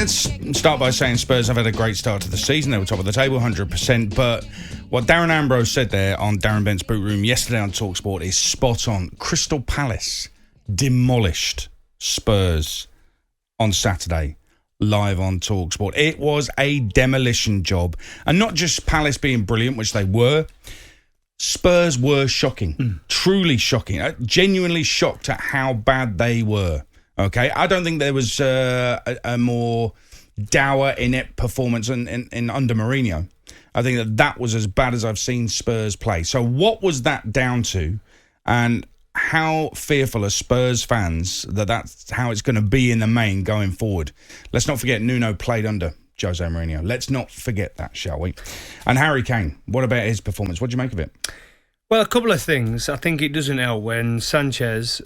Let's start by saying Spurs have had a great start to the season. They were top of the table, 100%. But what Darren Ambrose said there on Darren Bent's Boot Room yesterday on talkSPORT is spot on. Crystal Palace demolished Spurs on Saturday, live on talkSPORT. It was a demolition job. And not just Palace being brilliant, which they were. Spurs were shocking, truly shocking, genuinely shocked at how bad they were. Okay, I don't think there was a more dour, inept performance in under Mourinho. I think that was as bad as I've seen Spurs play. So what was that down to, and how fearful are Spurs fans that's how it's going to be in the main going forward? Let's not forget Nuno played under Jose Mourinho. Let's not forget that, shall we? And Harry Kane, what about his performance? What do you make of it? Well, a couple of things. I think it doesn't help when Sanchez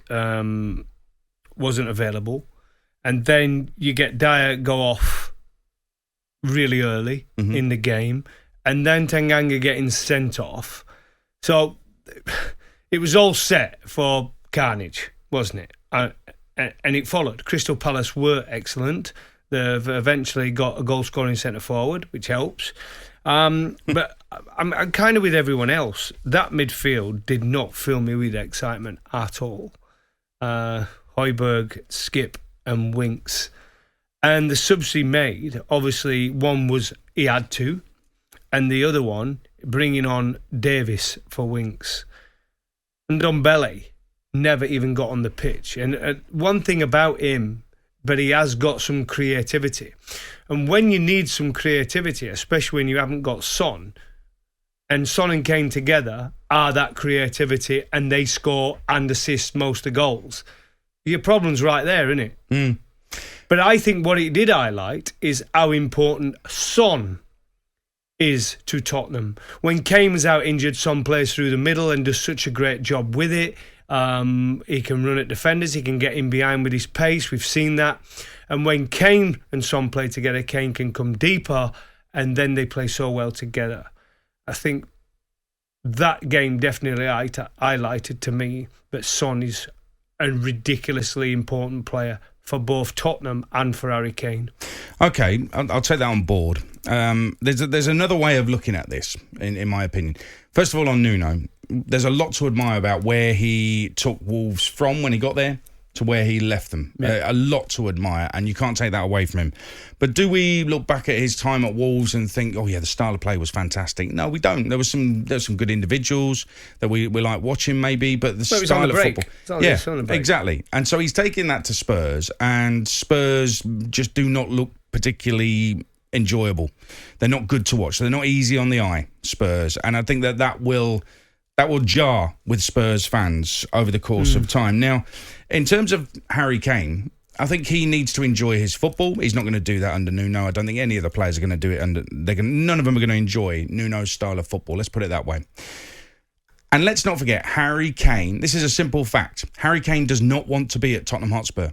wasn't available, and then you get Dyer go off really early in the game, and then Tanganga getting sent off. So it was all set for carnage, wasn't it? And it followed. Crystal Palace were excellent. They've eventually got a goal-scoring centre-forward, which helps. But I'm kind of with everyone else. That midfield did not fill me with excitement at all. Højbjerg, Skip and Winks. And the subs he made, obviously one was he had to, and the other one, bringing on Davis for Winks. And Ndombele never even got on the pitch. And one thing about him, but he has got some creativity. And when you need some creativity, especially when you haven't got Son, and Son and Kane together are that creativity, and they score and assist most of the goals, your problem's right there, isn't it? But I think what it did highlight is how important Son is to Tottenham. When Kane was out injured, Son plays through the middle and does such a great job with it. He can run at defenders, he can get in behind with his pace, we've seen that. And when Kane and Son play together, Kane can come deeper, and then they play so well together. I think that game definitely highlighted to me that Son is a ridiculously important player for both Tottenham and for Harry Kane. Okay, I'll take that on board. There's another way of looking at this, in my opinion. First of all, on Nuno, there's a lot to admire about where he took Wolves from when he got there to where he left them. Yeah. A lot to admire, and you can't take that away from him. But do we look back at his time at Wolves and think, oh yeah, the style of play was fantastic? No, we don't. There was some good individuals that we like watching maybe, but the style of football. Yeah, exactly. And so he's taking that to Spurs, and Spurs just do not look particularly enjoyable. They're not good to watch. They're not easy on the eye, Spurs. And I think that will jar with Spurs fans over the course of time. Now, in terms of Harry Kane, I think he needs to enjoy his football. He's not going to do that under Nuno. I don't think any of the players are going to do it none of them are going to enjoy Nuno's style of football. Let's put it that way. And let's not forget, Harry Kane, this is a simple fact. Harry Kane does not want to be at Tottenham Hotspur.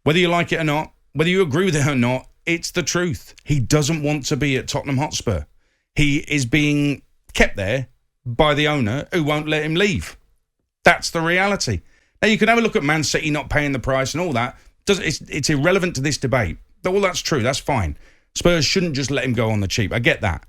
Whether you like it or not, whether you agree with it or not, it's the truth. He doesn't want to be at Tottenham Hotspur. He is being kept there by the owner who won't let him leave. That's the reality. Now, you can have a look at Man City not paying the price and all that. It's irrelevant to this debate. But all that's true. That's fine. Spurs shouldn't just let him go on the cheap. I get that.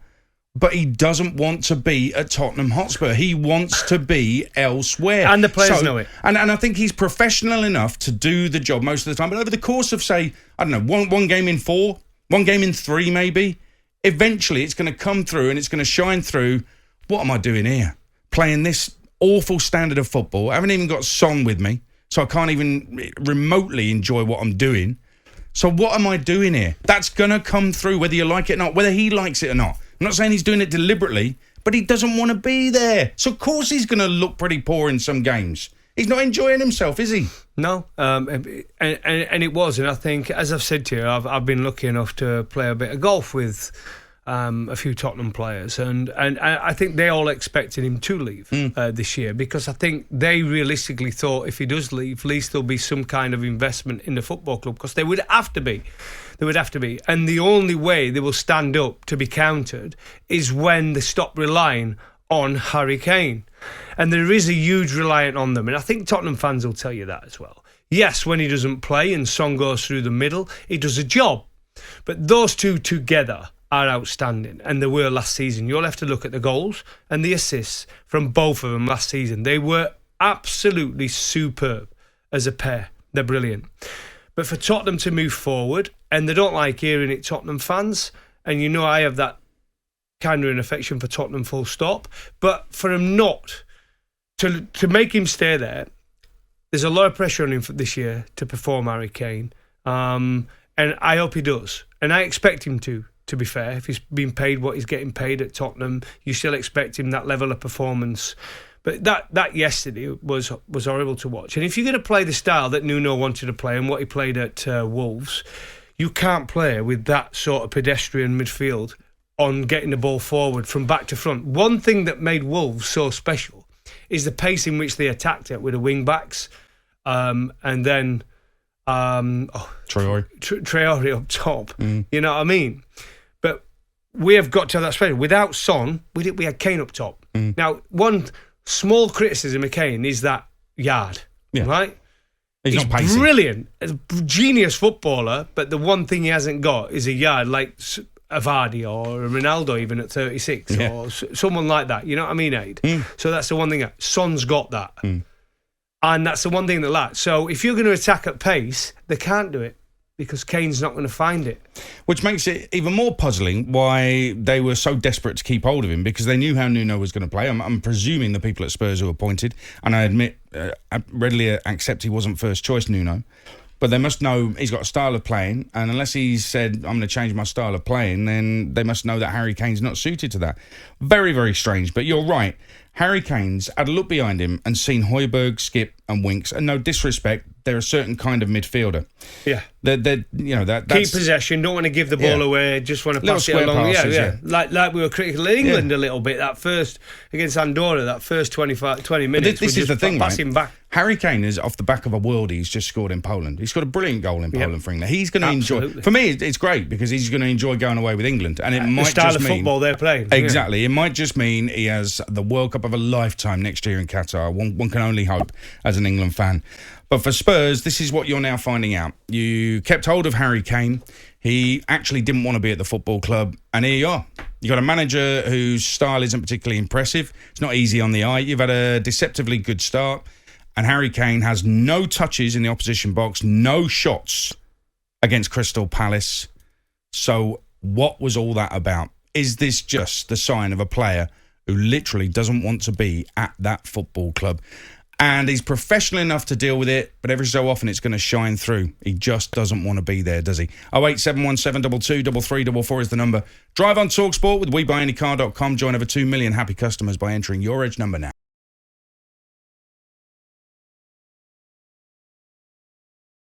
But he doesn't want to be at Tottenham Hotspur. He wants to be elsewhere. And the players know it. And I think he's professional enough to do the job most of the time. But over the course of, say, I don't know, one game in 4, one game in 3 maybe, eventually it's going to come through and it's going to shine through. What am I doing here? Playing this awful standard of football. I haven't even got Son with me, so I can't even remotely enjoy what I'm doing. So what am I doing here? That's going to come through whether you like it or not, whether he likes it or not. I'm not saying he's doing it deliberately, but he doesn't want to be there. So of course he's going to look pretty poor in some games. He's not enjoying himself, is he? No, and it was. And I think, as I've said to you, I've been lucky enough to play a bit of golf with a few Tottenham players, and I think they all expected him to leave this year, because I think they realistically thought if he does leave, at least there'll be some kind of investment in the football club, because they would have to be. And the only way they will stand up to be countered is when they stop relying on Harry Kane. And there is a huge reliance on them, and I think Tottenham fans will tell you that as well. Yes, when he doesn't play and Son goes through the middle, he does a job. But those two together are outstanding, and they were last season. You'll have to look at the goals and the assists from both of them last season. They were absolutely superb as a pair. They're brilliant. But for Tottenham to move forward, and they don't like hearing it, Tottenham fans, and you know I have that kind of an affection for Tottenham full stop, but for him not to make him stay there, there's a lot of pressure on him for this year to perform, Harry Kane, and I hope he does, and I expect him to be fair. If he's been paid what he's getting paid at Tottenham, you still expect him that level of performance. But that yesterday was horrible to watch. And if you're going to play the style that Nuno wanted to play and what he played at Wolves, you can't play with that sort of pedestrian midfield on getting the ball forward from back to front. One thing that made Wolves so special is the pace in which they attacked it with the wing backs, and then Traore up top. You know what I mean? But we have got to have that space. Without Son, we had Kane up top. Now, one small criticism of Kane is that yard, right? He's not pacey. Brilliant, a genius footballer, but the one thing he hasn't got is a yard like a Vardy or a Ronaldo even at 36 or someone like that. You know what I mean, Aid? So that's the one thing. Son's got that. And that's the one thing that lacks. So if you're going to attack at pace, they can't do it because Kane's not going to find it. Which makes it even more puzzling why they were so desperate to keep hold of him, because they knew how Nuno was going to play. I'm presuming the people at Spurs who appointed, and I admit, I readily accept he wasn't first choice Nuno, but they must know he's got a style of playing, and unless he said, I'm going to change my style of playing, then they must know that Harry Kane's not suited to that. Very, very strange, but you're right. Harry Kane's had a look behind him and seen Højbjerg, Skip and Winks, and no disrespect, they're a certain kind of midfielder. Yeah. They're that's... Keep possession, don't want to give the ball away, just want to pass it along. Passes, Like we were critical of England a little bit, that first, against Andorra, that first 20 minutes. This is the thing, passing back. Harry Kane is off the back of a worldie he's just scored in Poland. He scored a brilliant goal in Poland for England. He's going to enjoy... For me, it's great because he's going to enjoy going away with England. And it might the style just of mean... football they're playing. Exactly. It might just mean he has the World Cup of a lifetime next year in Qatar. One can only hope as an England fan. But for Spurs, this is what you're now finding out. You kept hold of Harry Kane. He actually didn't want to be at the football club. And here you are. You've got a manager whose style isn't particularly impressive. It's not easy on the eye. You've had a deceptively good start. And Harry Kane has no touches in the opposition box, no shots against Crystal Palace. So what was all that about? Is this just the sign of a player who literally doesn't want to be at that football club? And he's professional enough to deal with it, but every so often it's going to shine through. He just doesn't want to be there, does he? 08717 223344 is the number. Drive on talkSPORT with WeBuyAnyCar.com. Join over 2 million happy customers by entering your edge number now.